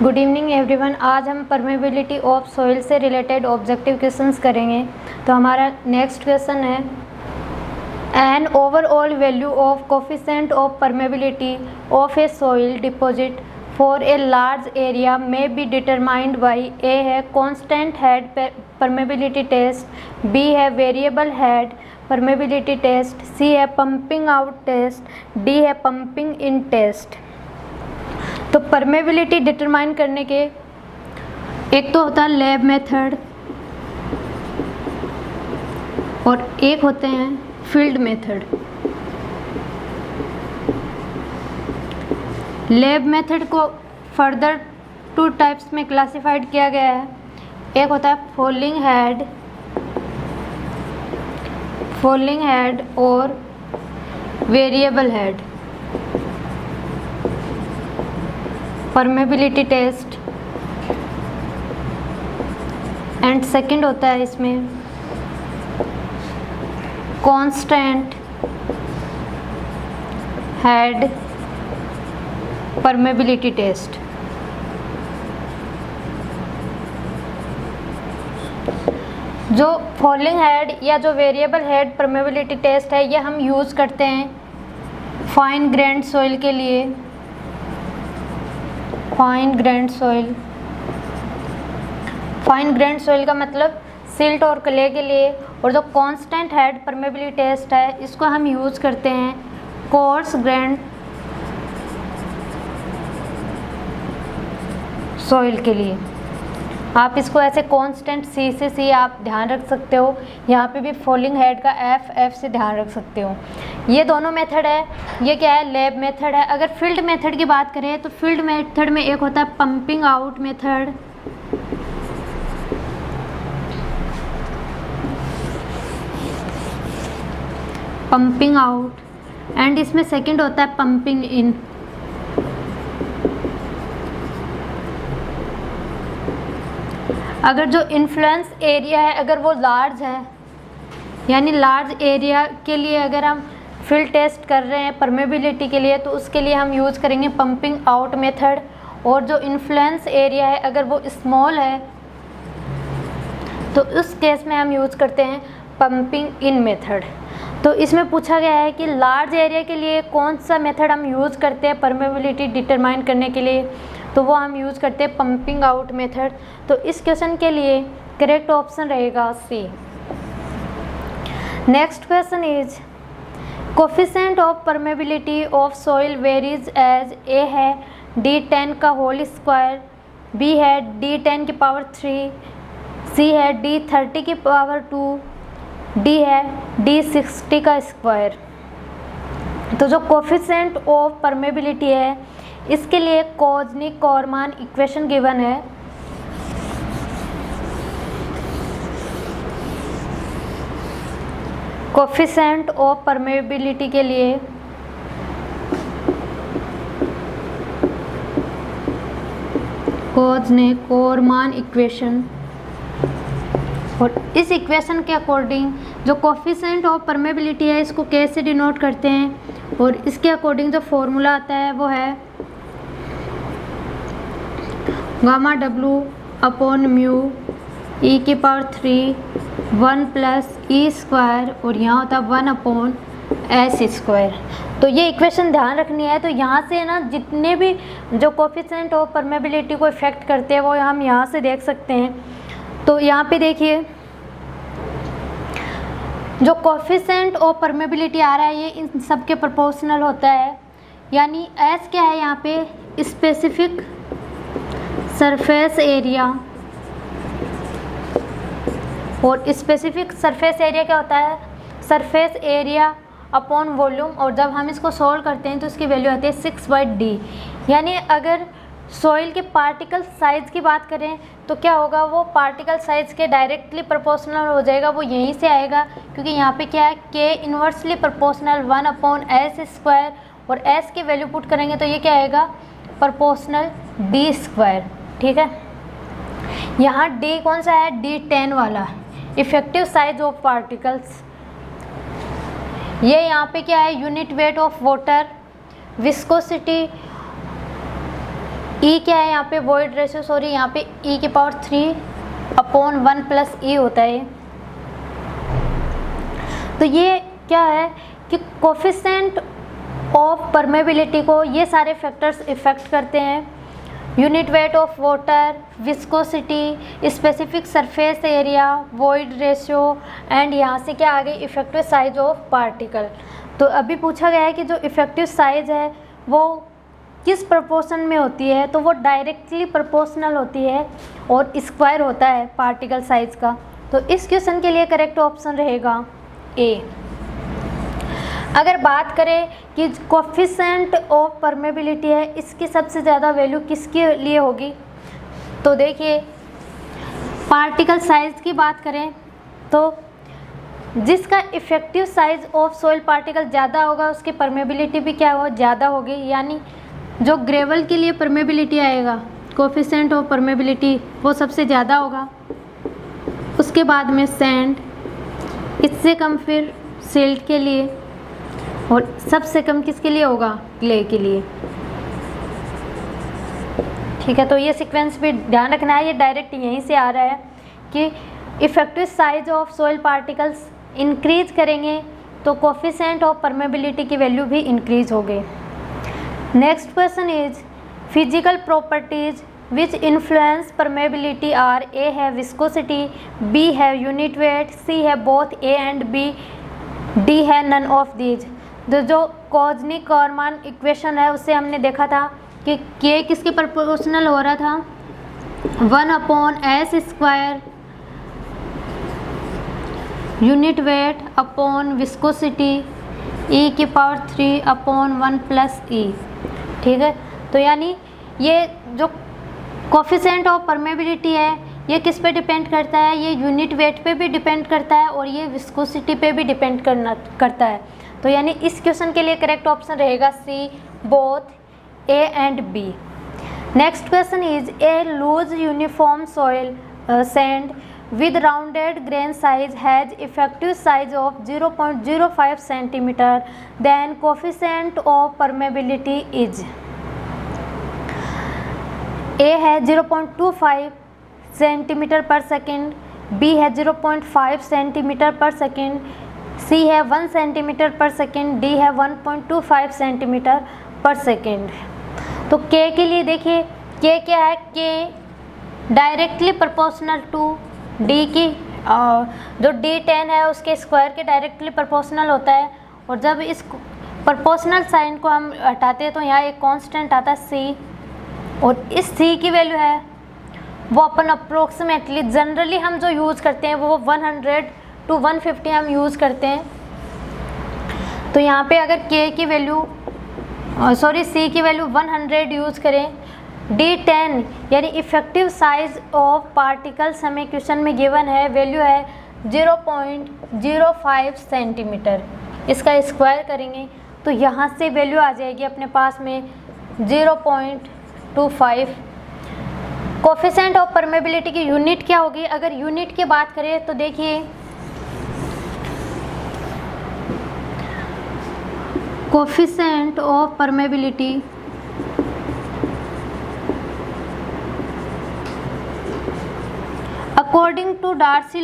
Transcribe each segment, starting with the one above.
Good evening everyone. आज हम permeability of soil से रिलेटेड ऑब्जेक्टिव क्वेश्चंस करेंगे। तो हमारा नेक्स्ट क्वेश्चन है, an overall value of coefficient of permeability of a soil deposit for a large area may be determined by A है constant head permeability test, B है variable head permeability test, C है pumping out test, D है pumping in test. तो permeability determine करने के एक तो होता है लैब मेथड और एक होते हैं फील्ड मेथड। लैब मेथड को फर्दर 2 टाइप्स में क्लासिफाइड किया गया है। एक होता है फॉलिंग हेड और variable head permeability test, and second होता है इसमें कांस्टेंट हेड परमेबिलिटी टेस्ट। जो फॉलिंग हेड या जो वेरिएबल हेड परमेबिलिटी टेस्ट है, ये हम यूज़ करते हैं फाइन ग्रेन्ड सॉइल के लिए। फाइन ग्रेन्ड सॉइल का मतलब सिल्ट और क्ले के लिए। और जो कांस्टेंट हेड परमेबिलिटी टेस्ट है, इसको हम यूज़ करते हैं कोर्स ग्रेन्ड सॉइल के लिए। आप इसको ऐसे कांस्टेंट सी से सी आप ध्यान रख सकते हो। यहाँ पे भी फॉलिंग हेड का एफ से ध्यान रख सकते हो। ये दोनों मेथड है। ये क्या है? लैब मेथड है। अगर फील्ड मेथड की बात करें तो फील्ड मेथड में एक होता है pumping out method, pumping out, and इसमें सेकंड होता है पंपिंग इन। अगर जो इन्फ्लुएंस एरिया है अगर वो लार्ज है, यानी लार्ज एरिया के लिए अगर हम फील्ड टेस्ट कर रहे हैं परमेबिलिटी के लिए, तो उसके लिए हम यूज़ करेंगे पंपिंग आउट मेथड। और जो इन्फ्लुएंस एरिया है अगर वो स्मॉल है, तो उस केस में हम यूज़ करते हैं पंपिंग इन मेथड। तो इसमें पूछा गया है कि लार्ज एरिया के लिए कौन सा मेथड हम यूज़ करते हैं परमेबिलिटी डिटरमाइन करने के लिए, तो वो हम यूज़ करते हैं पंपिंग आउट मेथड। तो इस क्वेश्चन के लिए करेक्ट ऑप्शन रहेगा C. Next question is, coefficient of permeability of soil varies as A है D10 का होल स्क्वायर, बी है D10 की पावर 3, सी है D30 की पावर 2, डी है D60 का स्क्वायर। तो जो कोफिशिएंट ऑफ परमेबिलिटी है, इसके लिए कोजनी-कॉरमान इक्वेशन गिवन है। कोफिशिएंट ऑफ परमेबिलिटी के लिए कोजनी-कॉरमान इक्वेशन, और इस इक्वेशन के अकॉर्डिंग जो कोफिशिएंट ऑफ परमेबिलिटी है, इसको कैसे डिनोट करते हैं, और इसके अकॉर्डिंग जो फॉर्मूला आता है वो है gamma W upon mu E की पावर 3 1 प्लस ई स्क्वायर, और यहाँ होता है 1 अपॉन एस स्क्वायर। तो ये इक्वेशन ध्यान रखनी है। तो यहाँ से ना जितने भी जो कोफिशिएंट ऑफ परमेबिलिटी को इफेक्ट करते हैं वो हम यहाँ से देख सकते हैं। तो यहाँ पे देखिए, जो कोफिशिएंट ऑफ परमेबिलिटी आ रहा है ये इन सब के प्रोपोर्शनल होता है। यानी एस क्या है यहाँ पे? स्पेसिफिक सरफेस एरिया, और स्पेसिफिक सरफेस एरिया क्या होता है? Surface area upon volume. और जब हम इसको सोल्व करते हैं तो इसकी वैल्यू आती है 6/d। यानी अगर सॉइल के पार्टिकल साइज़ की बात करें तो क्या होगा? वो पार्टिकल साइज़ के डायरेक्टली प्रोपोर्शनल हो जाएगा। वो यहीं से आएगा, क्योंकि यहाँ पे क्या है? k inversely proportional 1 upon S square, और s की वैल्यू पुट करेंगे तो ये क्या आएगा? Proportional d square. ठीक है। यहाँ d कौन सा है? D10 वाला, इफेक्टिव साइज ऑफ पार्टिकल्स। ये यहाँ पे क्या है, unit weight of water, viscosity e क्या है यहाँ पे, वॉइड रेशियो, सॉरी यहाँ पे ई की पावर 3/1 प्लस ई होता है। तो ये क्या है कि कोफिशिएंट ऑफ परमेबिलिटी को ये सारे फैक्टर्स इफेक्ट करते हैं। Unit weight of water, viscosity, specific surface area, void ratio and यहाँ से क्या आ गई, इफेक्टिव साइज ऑफ पार्टिकल। तो अभी पूछा गया है कि जो इफेक्टिव साइज है वो किस प्रोपोर्शन में होती है, तो वो डायरेक्टली प्रोपोर्शनल होती है और स्क्वायर होता है पार्टिकल साइज का। तो इस क्वेश्चन के लिए करेक्ट ऑप्शन रहेगा ए। अगर बात करें कि कोफिशिएंट ऑफ परमेबिलिटी है, इसकी सबसे ज़्यादा वैल्यू किसके लिए होगी, तो देखिए पार्टिकल साइज की बात करें तो जिसका effective size of soil particle ज़्यादा होगा उसकी परमेबिलिटी भी क्या हो, ज़्यादा होगी। यानी जो ग्रेवल के लिए परमेबिलिटी आएगा, कोफिशिएंट ऑफ परमेबिलिटी, वो सबसे ज़्यादा होगा। उसके बाद में सैंड, इससे कम फिर सिल्ट के लिए, और सबसे कम किसके लिए होगा, क्ले के लिए। ठीक है, तो ये सीक्वेंस भी ध्यान रखना है, ये डायरेक्ट यहीं से आ रहा है कि effective size of soil particles increase करेंगे तो कोफिशिएंट ऑफ परमेबिलिटी की वैल्यू भी इंक्रीज होगी। Next question is physical properties which influence permeability are, A है विस्कोसिटी, बी है यूनिट वेट, सी है both A and B, D है none of these. जो कोज़निक-कॉरमान इक्वेशन है उससे हमने देखा था कि के किसके प्रोपोर्शनल हो रहा था, 1/s² unit weight upon viscosity e की पावर 3/1 प्लस ई। ठीक है, तो यानी ये जो कोफिशिएंट ऑफ परमेबिलिटी है ये किस पे डिपेंड करता है, ये यूनिट वेट पे भी डिपेंड करता है और ये विस्कोसिटी पे भी डिपेंड करता है। तो यानी इस क्वेश्चन के लिए करेक्ट ऑप्शन रहेगा C, both A and B. Next question is a loose uniform soil sand with rounded grain size has effective size of 0.05 centimeter, then coefficient of permeability is, A है 0.25 centimetre पर second, B है 0.5 centimetre पर second, C है 1 centimetre पर second, D है 1.25 centimetre पर second. तो K के लिए देखिए K क्या है, K directly proportional to D की, जो D10 है उसके स्क्वायर के डायरेक्टली प्रोपोर्शनल होता है। और जब इस प्रोपोर्शनल साइन को हम हटाते हैं तो यहाँ एक कांस्टेंट आता है C, और इस C की वैल्यू है वो अपन अप्रोक्सीमेटली जनरली हम जो यूज़ करते हैं वो 100 to 150 हम यूज़ करते हैं। तो यहाँ पे अगर K की वैल्यू C की वैल्यू 100 यूज़ करें, D10 यानी इफेक्टिव साइज ऑफ पार्टिकल्स हमें क्वेश्चन में गिवन है, वैल्यू है 0.05 सेंटीमीटर। इसका स्क्वायर करेंगे तो यहाँ से वैल्यू आ जाएगी अपने पास में 0.25। कोफिशिएंट ऑफ परमेबिलिटी की यूनिट क्या होगी, अगर यूनिट की बात करें तो देखिए coefficient of permeability according to Darcy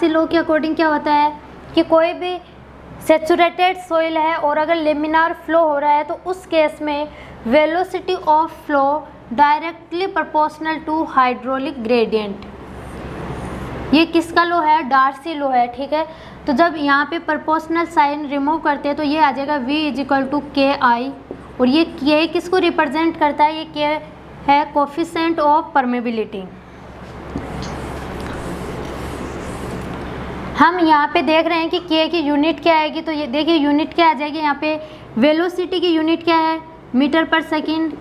law के अकॉर्डिंग क्या होता है कि कोई भी सैचुरेटेड सॉइल है और अगर लेमिनार फ्लो हो रहा है तो उस केस में velocity of flow directly proportional to hydraulic gradient. ये किसका लॉ है, डार्सी लॉ है। ठीक है, तो जब यहाँ पे प्रोपोर्शनल साइन रिमूव करते हैं तो ये आ जाएगा V = KI, और ये K किसको रिप्रेजेंट करता है, ये K है कोफिशिएंट ऑफ परमेबिलिटी। हम यहाँ पे देख रहे हैं कि K की यूनिट क्या आएगी, तो ये देखिए यूनिट क्या आ जाएगी, यहाँ पे वेलोसिटी की यूनिट क्या है, मीटर पर सेकंड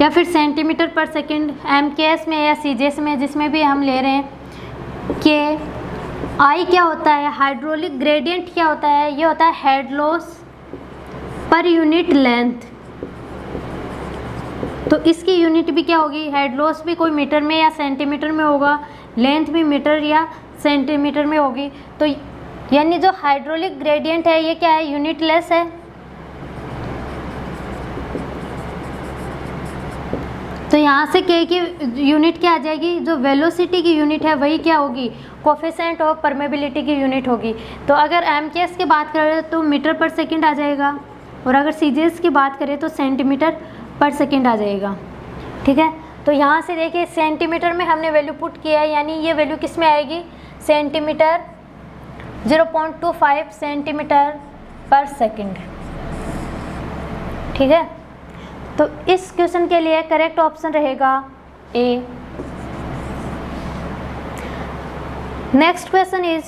या फिर सेंटीमीटर पर सेकंड, MKS में या CJS में जिसमें भी हम ले रहे हैं। K I क्या होता है, हाइड्रोलिक ग्रेडियंट क्या होता है, ये होता है head loss per unit length. तो इसकी यूनिट भी क्या होगी, हेड लॉस भी कोई मीटर में या सेंटीमीटर में होगा, लेंथ भी मीटर या सेंटीमीटर में होगी। तो यानी जो हाइड्रोलिक ग्रेडियंट है ये क्या है, यूनिट लेस है, तो यहाँ से के की यूनिट क्या आ जाएगी, जो वेलोसिटी की यूनिट है वही क्या होगी, कोफिशिएंट ऑफ परमेबिलिटी की यूनिट होगी। तो अगर एमकेएस की बात करें तो मीटर पर सेकंड आ जाएगा, और अगर सीजीएस की बात करें तो सेंटीमीटर पर सेकंड आ जाएगा। ठीक है, तो यहाँ से देखिए सेंटीमीटर में हमने वैल्यू पुट किया है, यानी ये वैल्यू किस में आएगी, सेंटीमीटर 0.25 सेंटीमीटर पर सेकंड। ठीक है, तो इस क्वेश्चन के लिए करेक्ट ऑप्शन रहेगा A. Next question is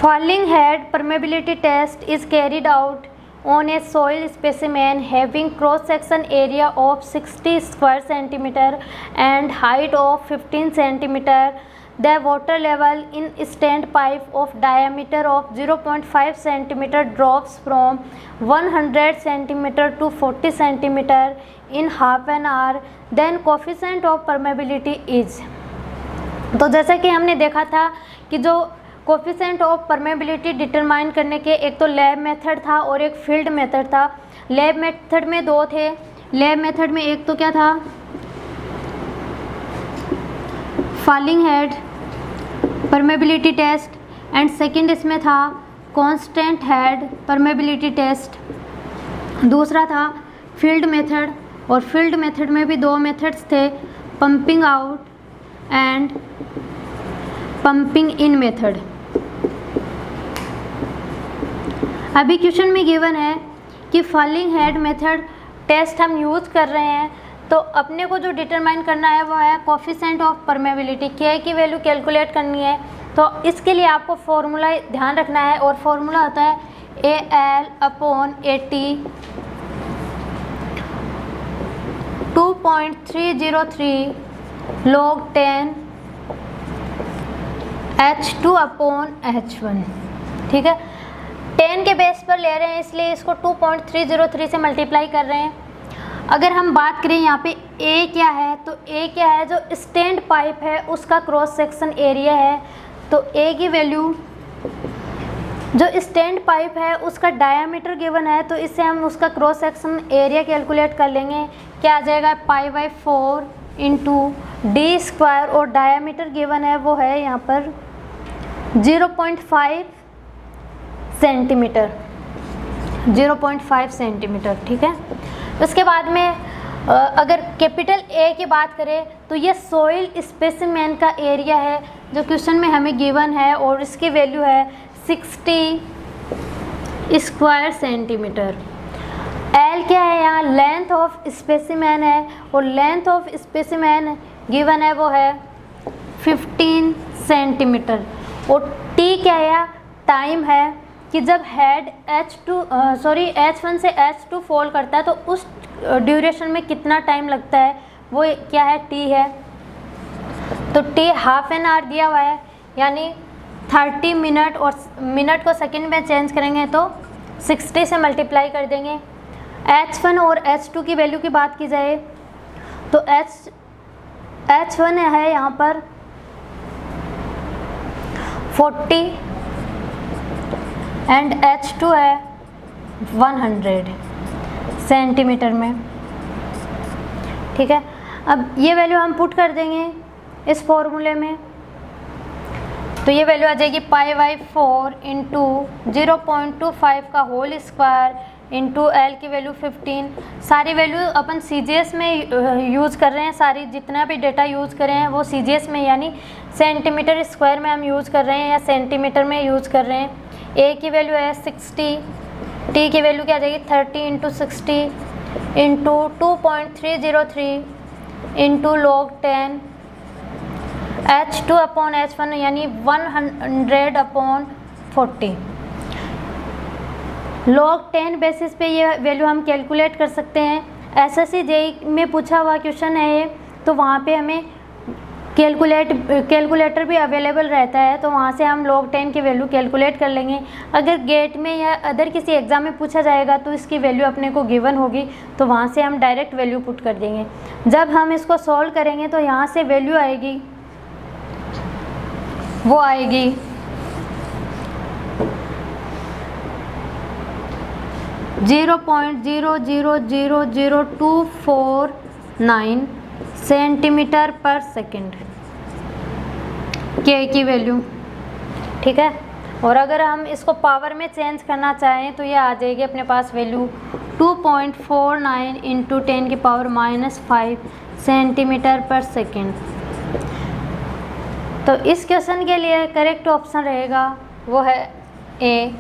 Falling head permeability test is carried out on a soil specimen having cross-section area of 60 square centimeter and height of 15 centimeter. The water level in standpipe of diameter of 0.5 centimeter drops from 100 centimeter to 40 centimeter in half an hour. Then coefficient of permeability is। तो जैसा कि हमने देखा था कि जो coefficient of permeability determine करने के एक तो लैब मेथड था और एक फील्ड मेथड था। लैब मेथड में दो थे। लैब मेथड में एक तो क्या था, falling head permeability test, and second इसमें था कांस्टेंट हेड परमेबिलिटी टेस्ट। दूसरा था फील्ड मेथड, और फील्ड मेथड में भी दो मेथड्स थे, pumping out and pumping in method. अभी क्वेश्चन में गिवन है कि फॉलिंग हेड मेथड टेस्ट हम यूज़ कर रहे हैं, तो अपने को जो डिटरमाइन करना है वो है कोफिशिएंट ऑफ परमेबिलिटी, के की वैल्यू कैलकुलेट करनी है। तो इसके लिए आपको फॉर्मूला ध्यान रखना है, और फॉर्मूला होता है AL/AT 2.303 log 10 H2/H1। ठीक है, 10 के बेस पर ले रहे हैं इसलिए इसको 2.303 से मल्टीप्लाई कर रहे हैं। अगर हम बात करें यहाँ पे ए क्या है, तो ए क्या है, जो स्टैंड पाइप है उसका क्रॉस सेक्शन एरिया है। तो ए की वैल्यू, जो स्टैंड पाइप है उसका डायामीटर गिवन है, तो इससे हम उसका क्रॉस सेक्शन एरिया कैलकुलेट कर लेंगे। क्या आ जाएगा, π/4 इंटू डी स्क्वायर, और डायामीटर गिवन है वो है यहाँ पर 0.5 सेंटीमीटर, 0.5 सेंटीमीटर। ठीक है, उसके बाद में अगर कैपिटल ए की बात करें तो ये सॉइल स्पेसिमेन का एरिया है जो क्वेश्चन में हमें गिवन है, और इसकी वैल्यू है 60 स्क्वायर सेंटीमीटर। एल क्या है, यहाँ लेंथ ऑफ स्पेसिमेन है, और लेंथ ऑफ स्पेसिमेन गिवन है वो है 15 सेंटीमीटर। और टी क्या है, टाइम है कि जब हेड H1 से H2 फॉल करता है तो उस ड्यूरेशन में कितना टाइम लगता है, वो क्या है, टी है। तो टी हाफ एन आवर दिया हुआ है, यानी 30 मिनट, और मिनट को सेकंड में चेंज करेंगे तो 60 से मल्टीप्लाई कर देंगे। H1 और H2 की वैल्यू की बात की जाए तो H1 है यहाँ पर 40 एंड H2 है 100 सेंटीमीटर में। ठीक है, अब ये वैल्यू हम पुट कर देंगे इस फॉर्मूले में, तो ये वैल्यू आ जाएगी π/4 इंटू 0.25 का होल स्क्वायर इंटू एल की वैल्यू 15। सारी वैल्यू अपन CGS में यूज़ कर रहे हैं, सारी जितना भी डेटा यूज़ कर रहे हैं वो CGS में, यानी सेंटीमीटर स्क्वायर में हम यूज़ कर रहे हैं या सेंटीमीटर में यूज़ कर रहे हैं। ए की वैल्यू है 60, टी की वैल्यू क्या आ जाएगी 30 into 60 into 2.303 into log 10 H2/H1 यानी 100/40। log 10 बेसिस पे ये वैल्यू हम कैलकुलेट कर सकते हैं। SSC JEE में पूछा हुआ क्वेश्चन है ये, तो वहाँ पे हमें कैलकुलेटर भी अवेलेबल रहता है, तो वहाँ से हम log 10 की वैल्यू कैलकुलेट कर लेंगे। अगर गेट में या अदर किसी एग्ज़ाम में पूछा जाएगा तो इसकी वैल्यू अपने को गिवन होगी, तो वहाँ से हम डायरेक्ट वैल्यू पुट कर देंगे। जब हम इसको सॉल्व करेंगे तो यहाँ से वैल्यू आएगी, वो आएगी 0.000249 सेंटीमीटर पर सेकंड के की वैल्यू, ठीक है। और अगर हम इसको पावर में चेंज करना चाहें तो ये आ जाएगी अपने पास वैल्यू 2.49 इंटू 10⁻⁻5 सेंटीमीटर पर सेकंड। तो इस क्वेश्चन के लिए करेक्ट ऑप्शन रहेगा वो है A.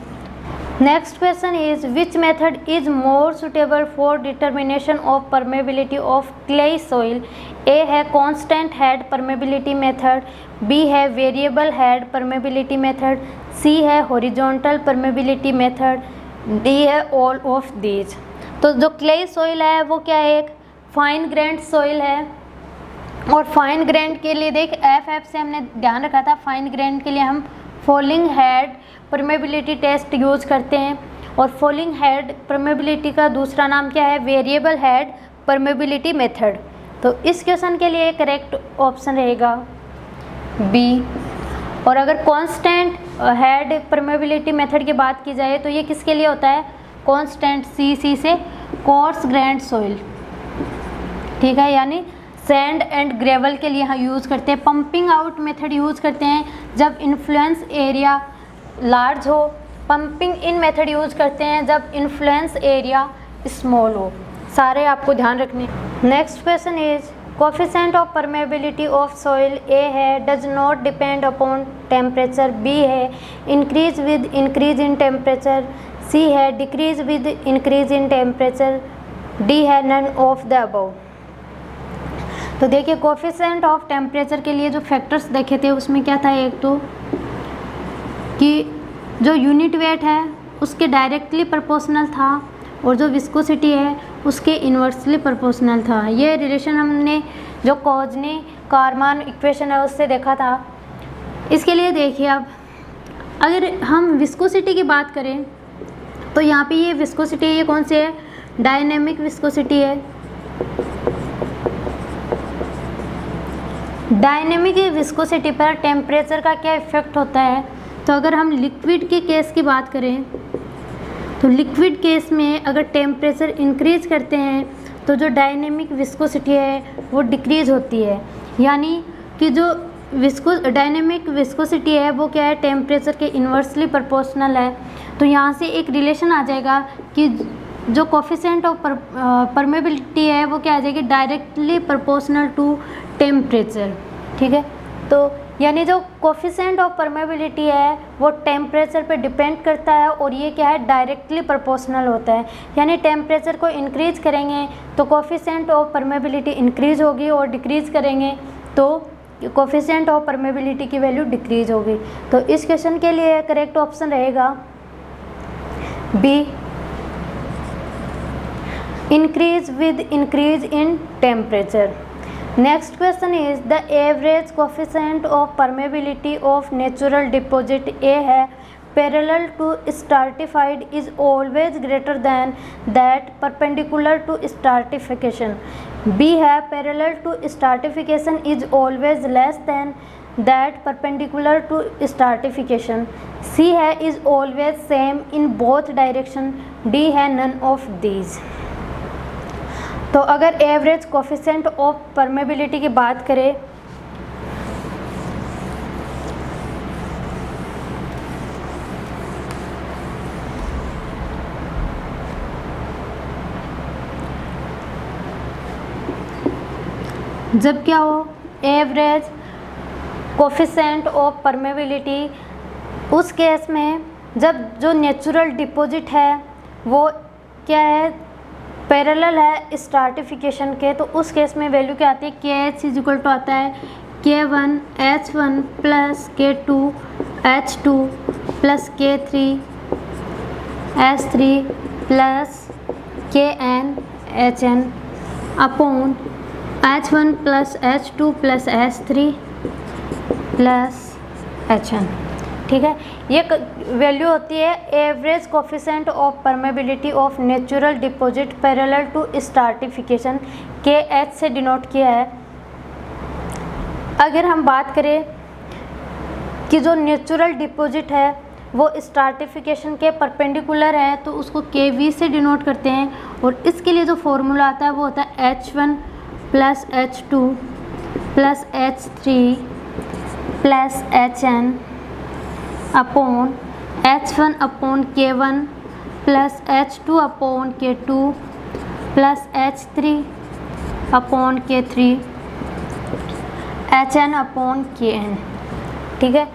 Next question is which method is more suitable for determination of permeability of clay soil. A है constant head permeability method, B है variable head permeability method, C है हॉरिजॉन्टल परमेबिलिटी मेथड, डी है all of these. तो जो clayey soil है वो क्या है, एक फाइन ग्रेन्ड सॉइल है। और फाइन ग्रेन्ड के लिए देख एफ से हमने ध्यान रखा था, फाइन ग्रेन्ड के लिए हम falling head permeability test use करते हैं। और फॉलिंग हेड परमेबिलिटी का दूसरा नाम क्या है, वेरिएबल हेड परमेबिलिटी मेथड। तो इस क्वेश्चन के लिए करेक्ट ऑप्शन रहेगा बी। और अगर कांस्टेंट हेड परमेबिलिटी मेथड की बात की जाए तो ये किसके लिए होता है, कांस्टेंट सी से कोर्स ग्रेन्ड सॉइल, ठीक है, यानी सैंड एंड ग्रेवल के लिए हम यूज़ करते हैं। पंपिंग आउट मेथड यूज़ करते हैं जब इन्फ्लुएंस एरिया लार्ज हो। पंपिंग इन मेथड यूज़ करते हैं जब इन्फ्लुएंस एरिया स्मॉल हो। सारे आपको ध्यान रखने। Next question is coefficient of permeability of soil. A है does not depend upon temperature, B है increase with increase in temperature, C है decrease with increase in temperature, D है नन ऑफ द अबव। तो देखिए coefficient of temperature के लिए जो factors देखे थे उसमें क्या था, एक तो कि जो यूनिट वेट है उसके डायरेक्टली प्रोपोर्शनल था और जो विस्कोसिटी है उसके इन्वर्सली प्रोपोर्शनल था। ये रिलेशन हमने जो कोजनी कारमान इक्वेशन है उससे देखा था। इसके लिए देखिए अब अगर हम विस्कोसिटी की बात करें तो यहाँ पे ये विस्कोसिटी ये कौन सी है, डायनेमिक विस्कोसिटी है। डायनेमिक विस्कोसिटी पर टेम्परेचर का क्या इफ़ेक्ट होता है। तो अगर हम लिक्विड के केस की बात करें तो लिक्विड केस में अगर टेम्परेचर इंक्रीज करते हैं तो जो डायनेमिक विस्कोसिटी है वो डिक्रीज होती है। यानी कि जो डायनेमिक विस्कोसिटी है वो क्या है, टेम्परेचर के इन्वर्सली प्रोपोर्शनल है। तो यहाँ से एक रिलेशन आ जाएगा कि जो कोफिशिएंट ऑफ परमेबिलिटी है वो क्या आ जाएगी, डायरेक्टली प्रोपोर्शनल टू टेम्परेचर, ठीक है। तो यानी जो कोफिशिएंट ऑफ परमेबिलिटी है वो टेम्परेचर पे डिपेंड करता है और ये क्या है, डायरेक्टली प्रोपोर्शनल होता है। यानी टेम्परेचर को इंक्रीज करेंगे तो कोफिशिएंट ऑफ परमेबिलिटी इंक्रीज होगी और डिक्रीज करेंगे तो कोफिशिएंट ऑफ परमेबिलिटी की वैल्यू डिक्रीज होगी। तो इस क्वेश्चन के लिए करेक्ट ऑप्शन रहेगा B, increase with increase in temperature. Next question is the average coefficient of permeability of natural deposit. A है parallel to stratified is always greater than that perpendicular to stratification, B है parallel to stratification is always less than that perpendicular to stratification, C है is always same in both direction, D है none of these. तो अगर average coefficient of permeability की बात करें जब क्या हो एवरेज कोफिशिएंट ऑफ परमेबिलिटी, उस केस में जब जो नेचुरल डिपॉजिट है वो क्या है, पैरेलल है स्ट्राटिफिकेशन के, तो उस केस में वैल्यू क्या आती है, के एच इज इक्वल टू आता है K1H1 plus K2H2 plus K3H3 plus KNHN upon H1 plus H2 plus H3 plus HN, ठीक है। ये वैल्यू होती है average coefficient of permeability of natural deposit parallel to stratification, KH से denote किया है। अगर हम बात करें कि जो नेचुरल डिपॉजिट है वो स्ट्राटिफिकेशन के परपेंडिकुलर है तो उसको KV से डिनोट करते हैं। और इसके लिए जो फॉर्मूला आता है वो होता है H1 plus H2 plus H3 plus HN upon H1 upon K1 plus H2 upon K2 plus H3 upon K3 HN upon KN। ठीक है,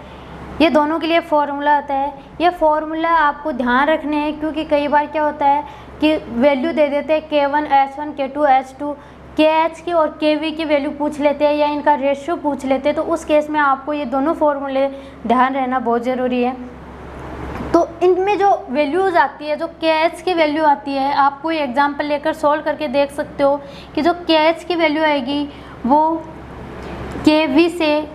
ये दोनों के लिए फॉर्मूला आता है। ये फॉर्मूला आपको ध्यान रखने हैं क्योंकि कई बार क्या होता है कि वैल्यू दे देते हैं K1 H1 K2 H2, KH की और KV की वैल्यू पूछ लेते हैं या इनका रेशियो पूछ लेते हैं, तो उस केस में आपको ये दोनों फॉर्मूले ध्यान रहना बहुत ज़रूरी है। तो इनमें जो वैल्यूज़ आती है, जो KH की वैल्यू आती है, आप कोई एग्जांपल लेकर सॉल्व करके देख सकते हो कि जो KH की वैल्यू आएगी वो KV से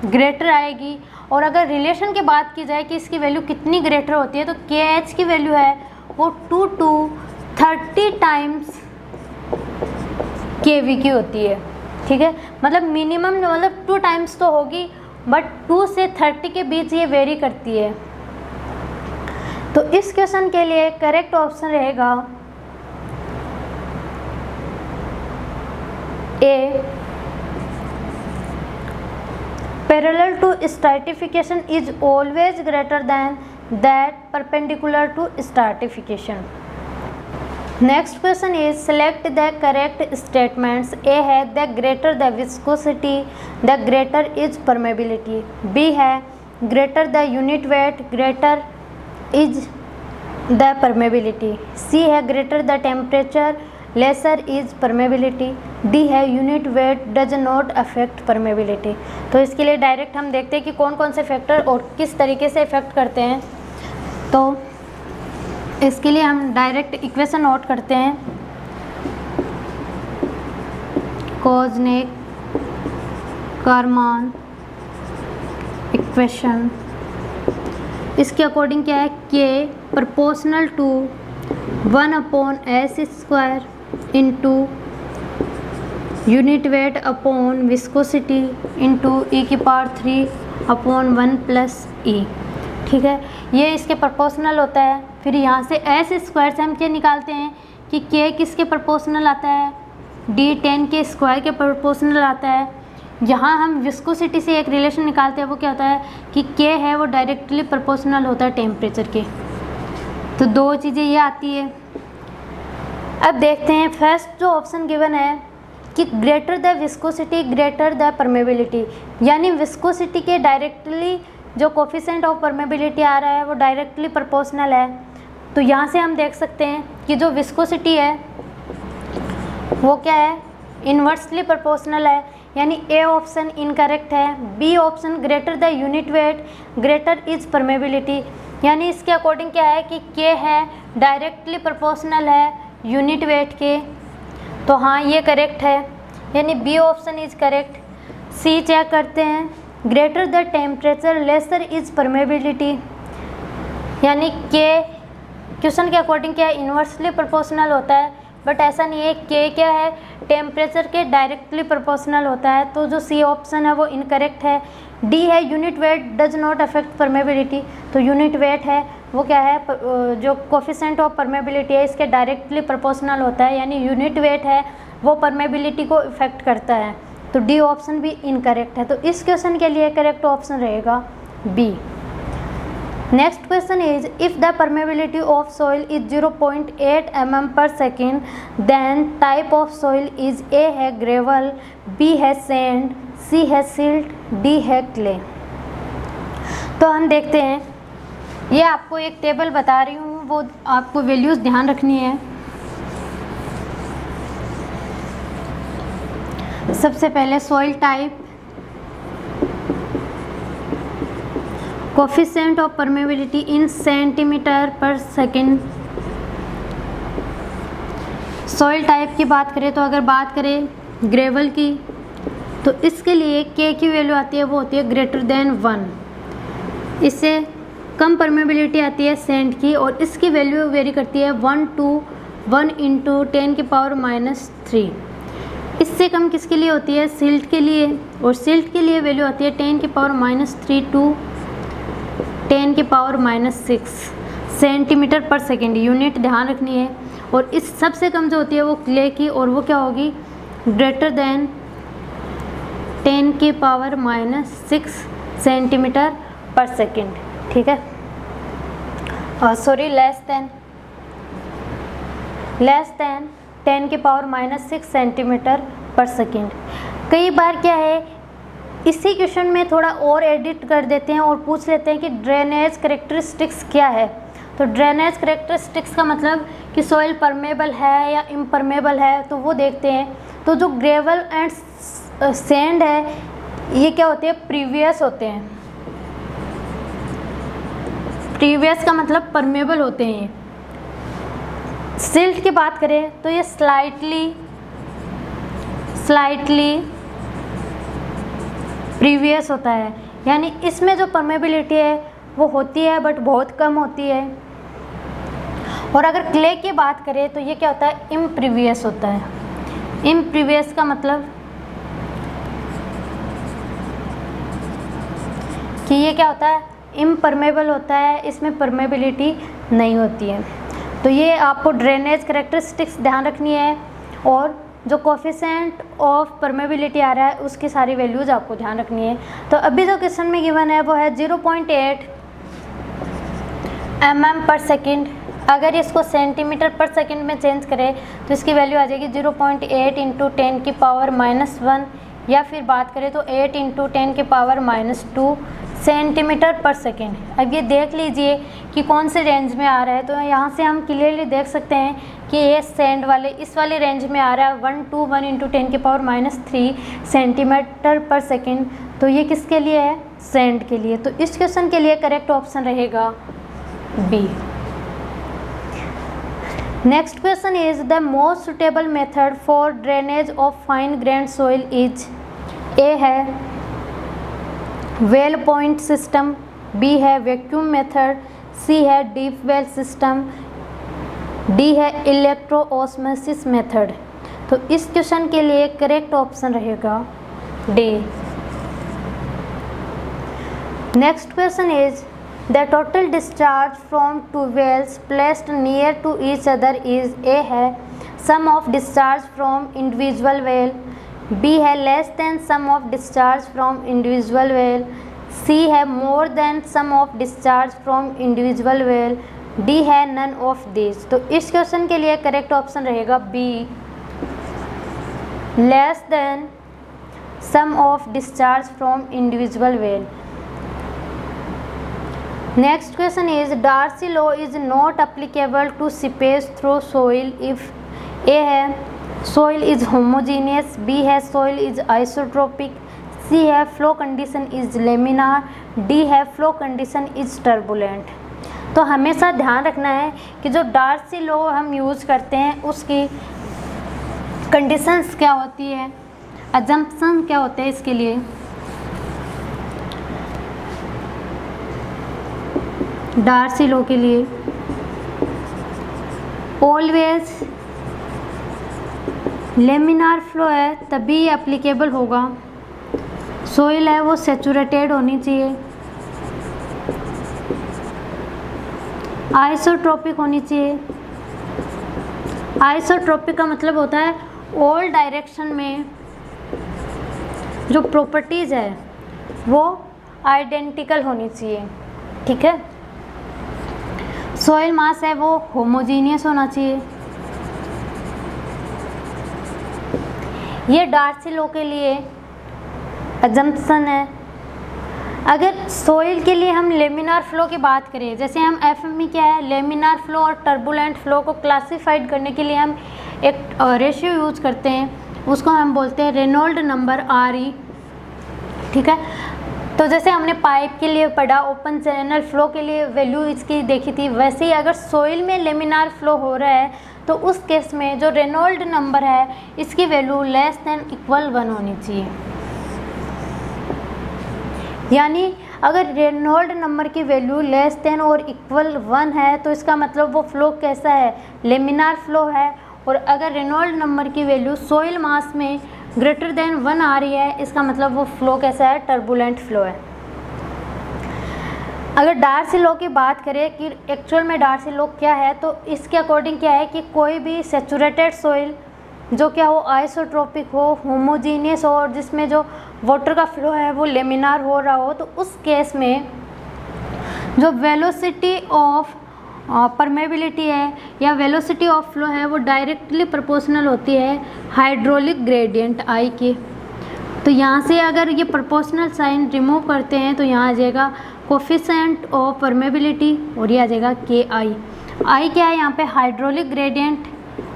ग्रेटर आएगी। और अगर रिलेशन की बात की जाए कि इसकी वैल्यू कितनी ग्रेटर होती है तो KH की वैल्यू है वो 2 to 30 टाइम्स KV की होती है। ठीक है, मतलब मिनिमम मतलब 2 टाइम्स तो होगी, बट 2 से 30 के बीच ये वेरी करती है। तो इस क्वेश्चन के लिए करेक्ट ऑप्शन रहेगा A, parallel to stratification is always greater than that perpendicular to stratification. Next question is select the correct statements. A है the greater the viscosity the greater is permeability, B है greater the unit weight greater is the permeability, C है greater the temperature lesser is permeability, D है unit weight does not affect permeability. तो इसके लिए direct हम देखते हैं कि कौन कौन से फैक्टर और किस तरीके से इफेक्ट करते हैं। तो इसके लिए हम डायरेक्ट इक्वेशन नोट करते हैं। कोज़नेक कारमान इक्वेशन, इसके अकॉर्डिंग क्या है, K proportional to 1/s² into unit weight upon viscosity into e⁻³ + e। ठीक है, ये इसके प्रोपोर्शनल होता है। फिर यहाँ से s² से हम क्या निकालते हैं कि K किसके प्रोपोर्शनल आता है, D 10 के स्क्वायर के प्रोपोर्शनल आता है। यहाँ हम विस्कोसिटी से एक रिलेशन निकालते हैं, वो क्या होता है कि K है वो डायरेक्टली प्रोपोर्शनल होता है टेम्परेचर के। तो दो चीज़ें ये आती है। अब देखते हैं फर्स्ट जो ऑप्शन गिवन है कि greater the viscosity greater the permeability, यानी विस्कोसिटी के डायरेक्टली जो कोफिशिएंट ऑफ परमेबिलिटी आ रहा है वो डायरेक्टली प्रोपोर्शनल है। तो यहाँ से हम देख सकते हैं कि जो विस्कोसिटी है वो क्या है, इन्वर्सली प्रोपोर्शनल है, यानी ए ऑप्शन इनकरेक्ट है। B option greater the unit weight greater is permeability, यानी इसके अकॉर्डिंग क्या है कि K है डायरेक्टली प्रोपोर्शनल है यूनिट वेट के। तो हाँ ये करेक्ट है, यानी B option is correct. C check करते हैं, greater the temperature lesser is permeability, यानी K क्वेश्चन के अकॉर्डिंग क्या है, इन्वर्सली प्रोपोर्शनल होता है, बट ऐसा नहीं है। K क्या है, टेम्परेचर के डायरेक्टली प्रोपोर्शनल होता है। तो जो सी ऑप्शन है वो इनकरेक्ट है। डी है unit weight does not affect permeability, तो यूनिट वेट है वो क्या है, जो कोफिशिएंट ऑफ परमेबिलिटी है इसके डायरेक्टली प्रोपोर्शनल होता है, यानी यूनिट वेट है वो परमेबिलिटी को इफेक्ट करता है। तो डी ऑप्शन भी इनकरेक्ट है। तो इस क्वेश्चन के लिए करेक्ट ऑप्शन रहेगा B. Next question is if the permeability of soil is 0.8 mm/s, then type of soil is A है ग्रेवल, बी है सैंड, सी है सिल्ट, डी है क्ले। तो हम देखते हैं, ये आपको एक टेबल बता रही हूँ, वो आपको वैल्यूज़ ध्यान रखनी है। सबसे पहले soil type, coefficient of permeability in cm/s। Soil type की बात करें तो अगर बात करें ग्रेवल की तो इसके लिए K की वैल्यू आती है वो होती है ग्रेटर देन 1। इससे कम परमेबिलिटी आती है सैंड की और इसकी वैल्यू वेरी करती है 1 to 1 × 10⁻³ इससे कम किसके लिए होती है, सिल्ट के लिए, और सिल्ट के लिए वैल्यू आती है 10⁻³ to 10⁻⁶ सेंटीमीटर पर सेकेंड, यूनिट ध्यान रखनी है। और इस सबसे कम जो होती है वो क्ले की, और वो क्या होगी, ग्रेटर देन 10⁻⁶ सेंटीमीटर पर सेकेंड, ठीक है, सॉरी लेस देन 10⁻⁶ सेंटीमीटर पर सेकेंड। कई बार क्या है, इसी क्वेश्चन में थोड़ा और एडिट कर देते हैं और पूछ लेते हैं कि ड्रेनेज करेक्टरिस्टिक्स क्या है। तो ड्रेनेज करेक्टरिस्टिक्स का मतलब कि सॉइल परमेबल है या इम्परमेबल है, तो वो देखते हैं। तो जो ग्रेवल एंड सैंड है ये क्या होते हैं, प्रीवियस होते हैं। प्रीवियस का मतलब परमेबल होते हैं। सिल्ट की बात करें तो ये स्लाइटली प्रीवियस होता है, यानी इसमें जो परमेबिलिटी है वो होती है बट बहुत कम होती है। और अगर क्ले की बात करें तो ये क्या होता है, इम्प्रीवियस होता है। इम्प्रीवियस का मतलब कि ये क्या होता है, इम्परमेबल होता है, इसमें परमेबिलिटी नहीं होती है। तो ये आपको ड्रेनेज करेक्टरिस्टिक्स ध्यान रखनी है, और जो कोफिशिएंट ऑफ परमेबिलिटी आ रहा है उसकी सारी वैल्यूज़ आपको ध्यान रखनी है। तो अभी जो क्वेश्चन में गिवन है वो है 0.8 mm पर सेकेंड। अगर इसको सेंटीमीटर पर सेकेंड में चेंज करें तो इसकी वैल्यू आ जाएगी 0.8 × 10⁻⁻1, या फिर बात करें तो 8 × 10⁻⁻2 सेंटीमीटर पर सेकेंड। अब ये देख लीजिए कि कौन से रेंज में आ रहा है। तो यहाँ से हम क्लियरली देख सकते हैं कि ये सैंड वाले इस वाले रेंज में आ रहा है, 121 × 10⁻³ सेंटीमीटर पर सेकेंड। तो ये किसके लिए है, सैंड के लिए। तो इस क्वेश्चन के लिए करेक्ट ऑप्शन रहेगा B. Next question is the most suitable method for drainage of fine grain soil is, A है वेल पॉइंट सिस्टम, बी है वैक्यूम मेथड, सी है डीप वेल सिस्टम, डी है इलेक्ट्रोऑस्मोसिस मेथड। तो इस question के लिए correct option रहेगा D. Next question is the total discharge from two wells placed near to each other is, A है sum of discharge from individual well, B है less than sum of discharge from individual well, C है more than sum of discharge from individual well, D है none of this. तो इस question के लिए correct option रहेगा B, less than sum of discharge from individual well. Next question is Darcy law is not applicable to seepage through soil if, A है soil is homogeneous, B है soil is isotropic, C है flow condition is laminar, D है flow condition is turbulent. तो हमेशा ध्यान रखना है कि जो डार्सी लॉ हम यूज़ करते हैं उसकी कंडीशंस क्या होती है, अजम्पशन क्या होते हैं इसके लिए। डार्सी लॉ के लिए ऑलवेज लेमिनार फ्लो है तभी एप्लीकेबल होगा, सोइल है वो सेचुरेटेड होनी चाहिए, आइसोट्रोपिक होनी चाहिए। आइसोट्रोपिक का मतलब होता है ऑल डायरेक्शन में जो प्रॉपर्टीज़ है वो आइडेंटिकल होनी चाहिए, ठीक है। सॉइल मास है वो होमोजीनियस होना चाहिए। ये डार्सी लॉ के लिए अजम्पशन है। अगर सॉइल के लिए हम लेमिनार फ्लो की बात करें, जैसे हम एफएमई क्या है, लेमिनार फ्लो और टर्बुलेंट फ्लो को क्लासिफाइड करने के लिए हम एक रेशियो यूज करते हैं, उसको हम बोलते हैं रेनॉल्ड नंबर RE, ठीक है। तो जैसे हमने पाइप के लिए पढ़ा, ओपन चैनल फ्लो के लिए वैल्यू इसकी देखी थी, वैसे ही अगर सॉइल में लेमिनार फ्लो हो रहा है तो उस केस में जो रेनॉल्ड नंबर है इसकी वैल्यू लेस देन इक्वल 1 होनी चाहिए। यानी अगर रेनॉल्ड नंबर की वैल्यू लेस देन और इक्वल 1 है तो इसका मतलब वो फ्लो कैसा है, लेमिनार फ्लो है। और अगर रेनॉल्ड नंबर की वैल्यू सॉइल मास में ग्रेटर देन 1 आ रही है, इसका मतलब वो फ्लो कैसा है, टर्बुलेंट फ्लो है। अगर डार्सी लॉ की बात करें कि एक्चुअल में डार्सी लॉ क्या है, तो इसके अकॉर्डिंग क्या है कि कोई भी सेचुरेटेड सोइल जो क्या हो, आइसोट्रोपिक हो, होमोजीनियस हो और जिसमें जो वाटर का फ्लो है वो लेमिनार हो रहा हो, तो उस केस में जो वेलोसिटी ऑफ परमेबिलिटी है या वेलोसिटी ऑफ फ्लो है वो डायरेक्टली प्रोपोर्शनल होती है हाइड्रोलिक ग्रेडियंट आई के। तो यहाँ से अगर ये प्रोपोर्शनल साइन रिमूव करते हैं तो यहाँ आ जाएगा कोफिशिएंट ऑफ परमेबिलिटी और ये आ जाएगा के आई। आई क्या है यहाँ पे, हाइड्रोलिक ग्रेडियंट,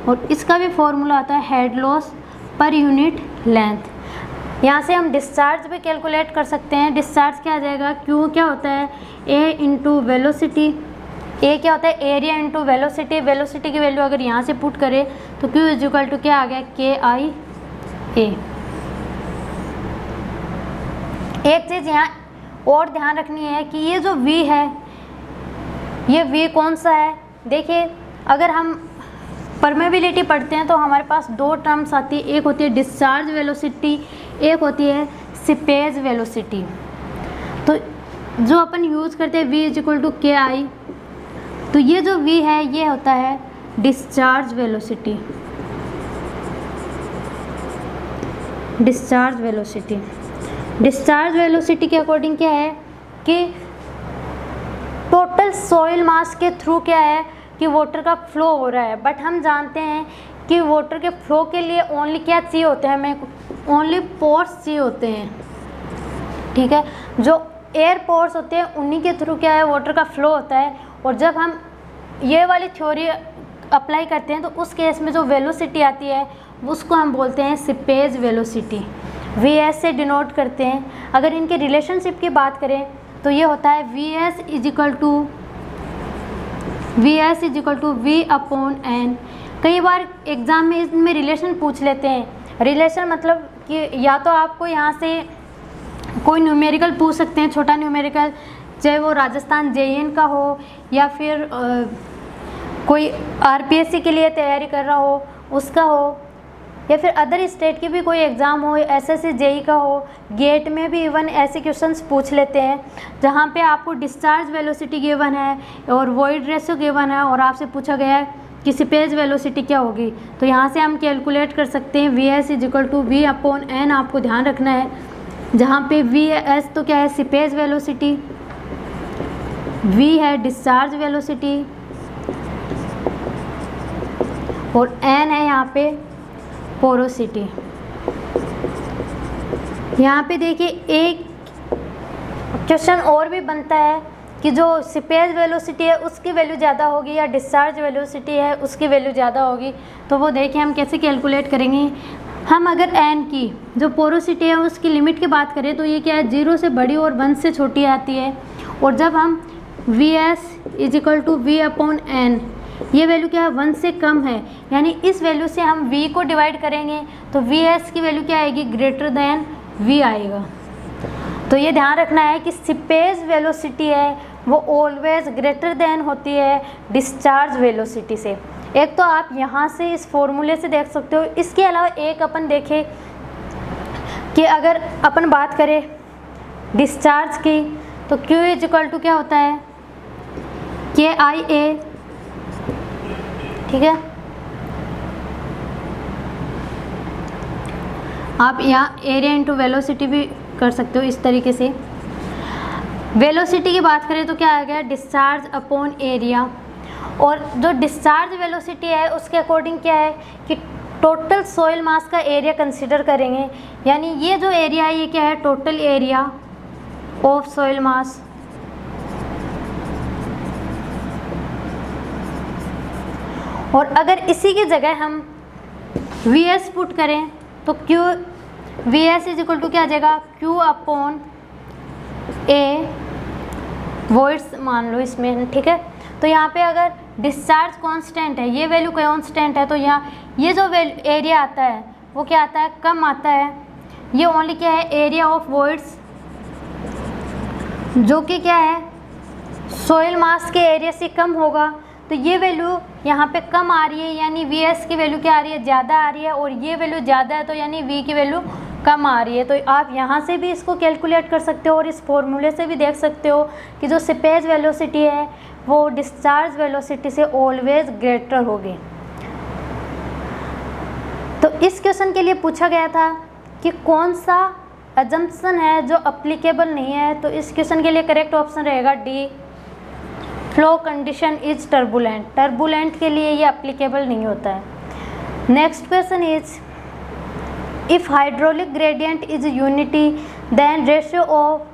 और इसका भी फॉर्मूला आता है head loss per unit length. यहाँ से हम डिस्चार्ज भी कैलकुलेट कर सकते हैं। डिस्चार्ज क्या आ जाएगा, क्यू क्या होता है ए इंटू वेलोसिटी, ए क्या होता है एरिया इंटू वेलोसिटी। वेलोसिटी की वैल्यू अगर यहाँ से पुट करें तो क्यू इज इक्वल टू क्या आ गया, के आई ए। एक चीज़ यहाँ और ध्यान रखनी है कि ये जो v है, ये v कौन सा है, देखिए अगर हम परमेबिलिटी पढ़ते हैं तो हमारे पास दो टर्म्स आती है, एक होती है डिस्चार्ज वेलोसिटी, एक होती है सीपेज वेलोसिटी। तो जो अपन यूज़ करते हैं v इज इक्वल टू के आई, तो ये जो v है ये होता है discharge velocity. Discharge velocity, discharge velocity के अकॉर्डिंग क्या है कि टोटल सॉइल मास के थ्रू क्या है कि वाटर का फ्लो हो रहा है। बट हम जानते हैं कि वाटर के फ्लो के लिए ओनली क्या चाहिए होते हैं, हमें ओनली पोर्स चाहिए होते हैं, ठीक है। जो एयर पोर्स होते हैं उन्हीं के थ्रू क्या है वाटर का फ्लो होता है। और जब हम ये वाली थ्योरी अप्लाई करते हैं तो उस केस में जो वेलोसिटी आती है उसको हम बोलते हैं सीपेज वेलोसिटी, वी एस से डिनोट करते हैं। अगर इनके रिलेशनशिप की बात करें तो ये होता है V S is equal to V upon N. कई बार एग्ज़ाम में इसमें रिलेशन पूछ लेते हैं। रिलेशन मतलब कि या तो आपको यहाँ से कोई न्यूमेरिकल पूछ सकते हैं, छोटा न्यूमेरिकल, चाहे वो राजस्थान जेईएन का हो या फिर कोई आरपीएससी के लिए तैयारी कर रहा हो उसका हो, या फिर अदर स्टेट की भी कोई एग्ज़ाम हो, एसएससी जेई का हो। गेट में भी इवन ऐसे क्वेश्चंस पूछ लेते हैं जहाँ पे आपको डिस्चार्ज वेलोसिटी गिवन है और वॉइड रेशियो गिवन है और आपसे पूछा गया है कि सीपेज वेलोसिटी क्या होगी। तो यहाँ से हम कैलकुलेट कर सकते हैं V S is equal to V upon N. आपको ध्यान रखना है जहाँ पे वी एस तो क्या है सीपेज वेलोसिटी, वी है डिस्चार्ज वेलोसिटी और एन है यहाँ पे पोरोसिटी। यहाँ पे देखिए एक क्वेश्चन और भी बनता है कि जो सीपेज वेलोसिटी है उसकी वैल्यू ज़्यादा होगी या डिस्चार्ज वेलोसिटी है उसकी वैल्यू ज़्यादा होगी। तो वो देखिए हम कैसे कैलकुलेट करेंगे। हम अगर एन की जो पोरोसिटी है उसकी लिमिट की बात करें तो ये क्या है 0 से बड़ी और 1 से छोटी आती है। और जब हम V S is equal to V upon N, ये वैल्यू क्या है 1 से कम है, यानी इस वैल्यू से हम v को डिवाइड करेंगे तो वी एस की वैल्यू क्या आएगी, ग्रेटर देन v आएगा। तो ये ध्यान रखना है कि सीपेज वेलोसिटी है वो ऑलवेज ग्रेटर देन होती है डिस्चार्ज वेलोसिटी से। एक तो आप यहाँ से इस फॉर्मूले से देख सकते हो। इसके अलावा एक अपन देखें कि अगर अपन बात करें डिस्चार्ज की तो Q इज इक्वल टू क्या होता है के आई ए, ठीक है। आप यहाँ एरिया इंटू वेलोसिटी भी कर सकते हो इस तरीके से। वेलोसिटी की बात करें तो क्या आ गया डिस्चार्ज अपॉन एरिया। और जो डिस्चार्ज वेलोसिटी है उसके अकॉर्डिंग क्या है कि टोटल सॉइल मास का एरिया कंसीडर करेंगे, यानी ये जो एरिया है ये क्या है टोटल एरिया ऑफ सॉइल मास। और अगर इसी की जगह हम वी एस पुट करें तो Q V S is equal to क्या आ जाएगा क्यू अपॉन ए वॉइड्स मान लो इसमें, ठीक है। तो यहाँ पे अगर डिस्चार्ज कांस्टेंट है, ये वैल्यू कांस्टेंट है, तो यहाँ ये जो एरिया आता है वो क्या आता है कम आता है। ये ओनली क्या है एरिया ऑफ वॉइड्स जो कि क्या है सॉइल मास के एरिया से कम होगा। तो ये वैल्यू यहाँ पे कम आ रही है, यानी वी एस की वैल्यू क्या आ रही है ज़्यादा आ रही है, और ये वैल्यू ज़्यादा है तो यानी वी की वैल्यू कम आ रही है। तो आप यहाँ से भी इसको कैलकुलेट कर सकते हो और इस फॉर्मूले से भी देख सकते हो कि जो सीपेज वेलोसिटी है वो डिस्चार्ज वेलोसिटी से ऑलवेज ग्रेटर होगी। तो इस क्वेश्चन के लिए पूछा गया था कि कौन सा अजम्पशन है जो अप्लीकेबल नहीं है। तो इस क्वेश्चन के लिए करेक्ट ऑप्शन रहेगा D, flow condition is turbulent. Turbulent के लिए ये अप्लीकेबल नहीं होता है। Next question is if hydraulic gradient is unity then ratio of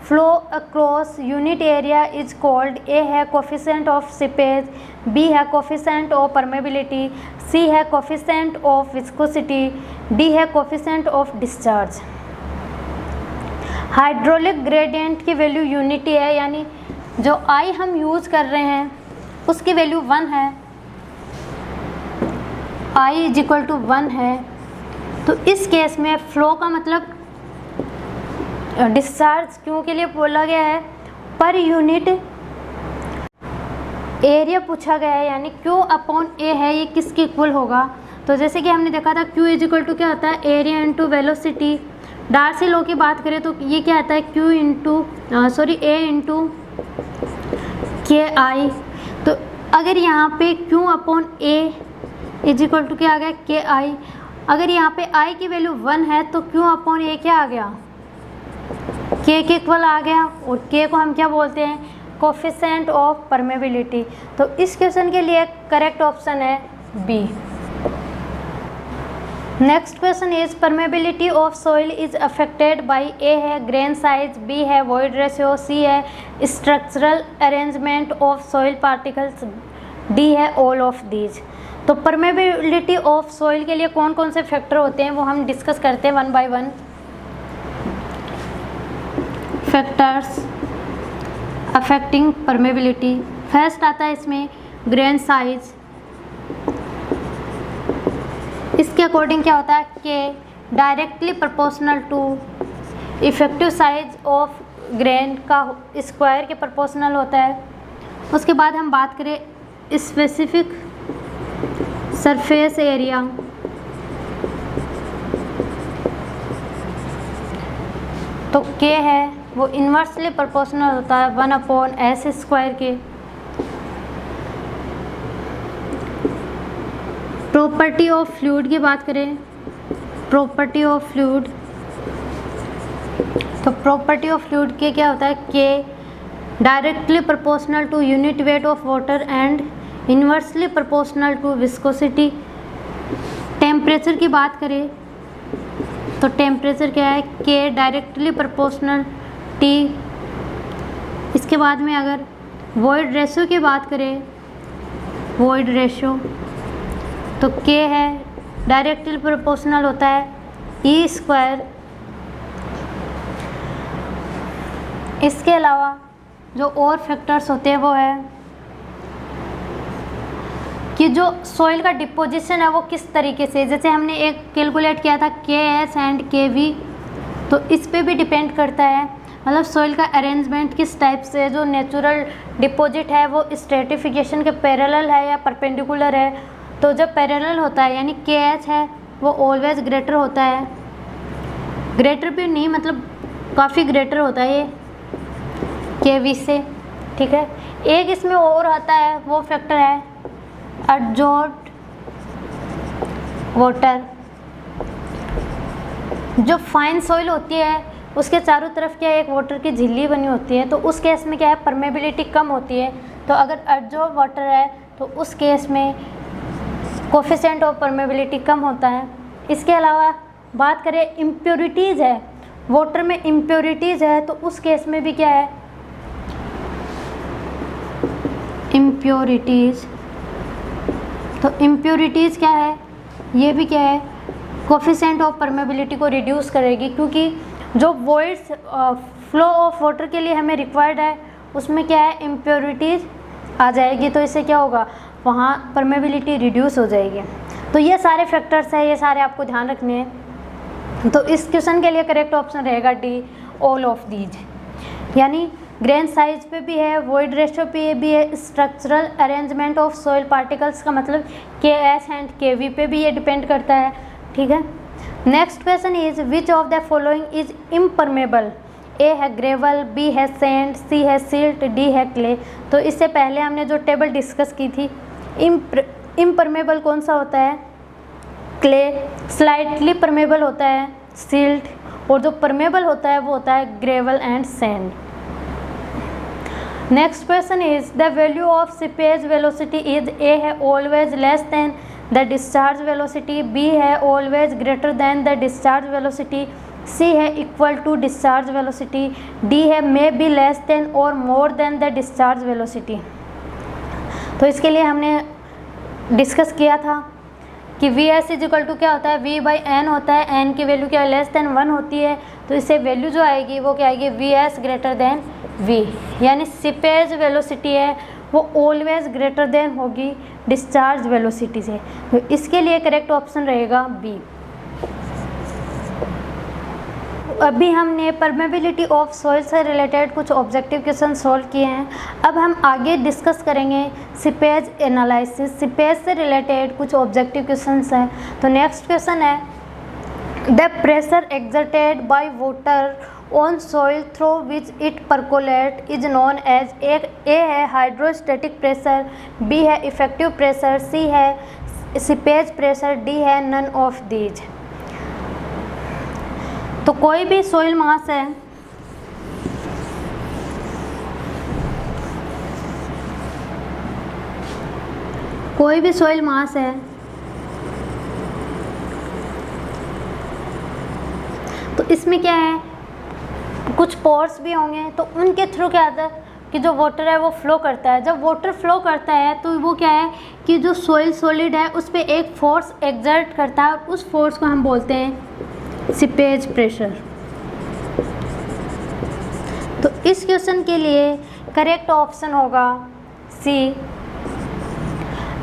flow across unit area is called. A है कोफिशिएंट ऑफ सीपेज, बी है coefficient of permeability, C है coefficient of viscosity, D है coefficient of discharge. Hydraulic gradient की value unity है, यानी जो आई हम use कर रहे हैं उसकी वैल्यू 1 है, आई इज इक्वल टू 1 है। तो इस केस में फ्लो का मतलब डिस्चार्ज क्यों के लिए बोला गया है, पर यूनिट एरिया पूछा गया है, यानी Q अपॉन ए है, ये किसके इक्वल होगा। तो जैसे कि हमने देखा था Q इज इक्वल टू क्या होता है, area into velocity. Darcy law की बात करें तो ये क्या आता है, Q इंटू ए इंटू के आई। तो अगर यहाँ पे Q upon A is equal to क्या आ गया, के आई। अगर यहाँ पे I की वैल्यू 1 है तो Q अपॉन ए क्या आ गया, K के इक्वल आ गया। और K को हम क्या बोलते हैं, कोफिशिएंट ऑफ परमेबिलिटी। तो इस क्वेश्चन के लिए करेक्ट ऑप्शन है B. Next question is permeability of soil is affected by. A है ग्रेन साइज, बी है वॉइड रेशियो, सी है structural arrangement of soil particles, D है ऑल ऑफ दीज। तो परमेबिलिटी ऑफ सॉइल के लिए कौन कौन से फैक्टर होते हैं वो हम डिस्कस करते हैं one by one. Factors affecting permeability, first आता है इसमें ग्रेन साइज। इसके अकॉर्डिंग क्या होता है, K directly proportional to effective size of grain का स्क्वायर के प्रोपोर्शनल होता है। उसके बाद हम बात करें स्पेसिफिक सरफेस एरिया, तो के है वो इन्वर्सली प्रोपोर्शनल होता है 1 अपॉन एस स्क्वायर के। प्रॉपर्टी ऑफ फ्लूइड की बात करें, प्रॉपर्टी ऑफ फ्लूइड, तो प्रॉपर्टी ऑफ फ्लूइड के क्या होता है, K directly proportional to unit weight of water and inversely proportional to viscosity. Temperature की बात करें तो टेम्परेचर क्या है, के डायरेक्टली प्रोपोर्शनल टी। इसके बाद में अगर वॉइड रेशियो की बात करें, वॉइड रेशियो तो के है डायरेक्टली प्रोपोर्शनल होता है ई स्क्वायर। इसके अलावा जो और फैक्टर्स होते हैं वो है कि जो सॉइल का डिपोजिशन है वो किस तरीके से, जैसे हमने एक कैलकुलेट किया था के एस एंड के वी, तो इस पे भी डिपेंड करता है, मतलब सॉइल का अरेंजमेंट किस टाइप से, जो नेचुरल डिपॉजिट है वो स्ट्रेटिफिकेशन के पैरेलल है या परपेंडिकुलर है। तो जब पैरेलल होता है यानी के एच है वो ऑलवेज ग्रेटर होता है, ग्रेटर भी नहीं मतलब काफ़ी ग्रेटर होता है ये के वी से, ठीक है। एक इसमें और आता है वो फैक्टर है एडजॉर्ब्ड वाटर। जो फाइन सॉइल होती है उसके चारों तरफ क्या है, एक वाटर की झिल्ली बनी होती है, तो उस केस में क्या है परमेबिलिटी कम होती है। तो अगर एडजॉर्ब वाटर है तो उस केस में कोफिशिएंट ऑफ परमेबिलिटी कम होता है। इसके अलावा बात करें इम्प्योरिटीज़ है, वाटर में इम्प्योरिटीज़ है तो उस केस में भी क्या है इम्प्योरिटीज़। तो इम्प्योरिटीज़ क्या है, ये भी क्या है कोफिशिएंट ऑफ परमेबिलिटी को रिड्यूस करेगी, क्योंकि जो वॉइड्स फ्लो ऑफ वाटर के लिए हमें रिक्वायर्ड है उसमें क्या है इम्प्योरिटीज़ आ जाएगी, तो इससे क्या होगा वहाँ परमेबिलिटी रिड्यूस हो जाएगी। तो ये सारे फैक्टर्स हैं, ये सारे आपको ध्यान रखने हैं। तो इस क्वेश्चन के लिए करेक्ट ऑप्शन रहेगा डी, ऑल ऑफ दीज। यानी ग्रेन साइज पे भी है, वॉइड रेशियो पे भी है, structural arrangement of soil particles का मतलब के एस एंड के वी पे भी ये डिपेंड करता है, ठीक है। Next question is which of the following is impermeable. A है ग्रेवल, बी है सैंड, सी है सिल्ट, डी है क्ले। तो इससे पहले हमने जो टेबल डिस्कस की थी, इम्परमेबल कौन सा होता है, क्ले। स्लाइटली परमेबल होता है सिल्ट, और जो परमेबल होता है वो होता है gravel and sand. Next question is the value of seepage velocity is. A है always less than the discharge velocity, B है always greater than the discharge velocity, C है equal to discharge velocity, D है may be less than और more than the discharge velocity. तो इसके लिए हमने discuss किया था कि V S is equal to क्या होता है, वी बाई एन होता है, एन की वैल्यू क्या लेस देन 1 होती है। तो इससे वैल्यू जो आएगी वो क्या आएगी, V S greater than V, यानी सीपेज वेलोसिटी है वो ऑलवेज ग्रेटर देन होगी डिस्चार्ज वेलोसिटी से। तो इसके लिए करेक्ट ऑप्शन रहेगा बी। अभी हमने परमेबिलिटी ऑफ सॉइल से रिलेटेड कुछ ऑब्जेक्टिव क्वेश्चन सॉल्व किए हैं। अब हम आगे डिस्कस करेंगे सीपेज एनालिसिस, सीपेज से रिलेटेड कुछ ऑब्जेक्टिव क्वेश्चंस हैं। तो नेक्स्ट क्वेश्चन है the pressure exerted by water on soil through which it percolate is known as. A है हाइड्रोस्टैटिक प्रेशर, बी है इफेक्टिव प्रेशर, सी है सीपेज प्रेशर, डी है none of these. तो कोई भी सोइल मास है तो इसमें क्या है, कुछ पोर्स भी होंगे तो उनके थ्रू क्या आता है कि जो वाटर है वो फ्लो करता है। जब वाटर फ्लो करता है तो वो क्या है कि जो सोइल सॉलिड है उस पर एक फोर्स एक्सर्ट करता है और उस फोर्स को हम बोलते हैं सीपेज प्रेशर। तो इस क्वेश्चन के लिए करेक्ट ऑप्शन होगा सी।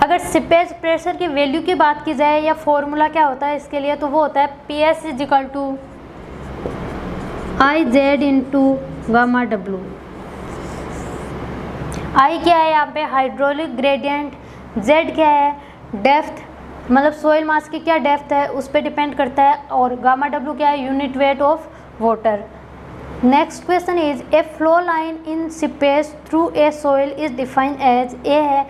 अगर सीपेज प्रेशर की वैल्यू की बात की जाए या फॉर्मूला क्या होता है इसके लिए, तो वो होता है P S is equal to I Z into gamma W. I क्या है यहाँ पे हाइड्रोलिक ग्रेडियंट, जेड क्या है डेप्थ, मतलब सोइल मास की क्या डेप्थ है उस पर डिपेंड करता है, और गामा डब्लू क्या है unit weight of water. Next question is a flow line in seepage through a soil is defined as. A है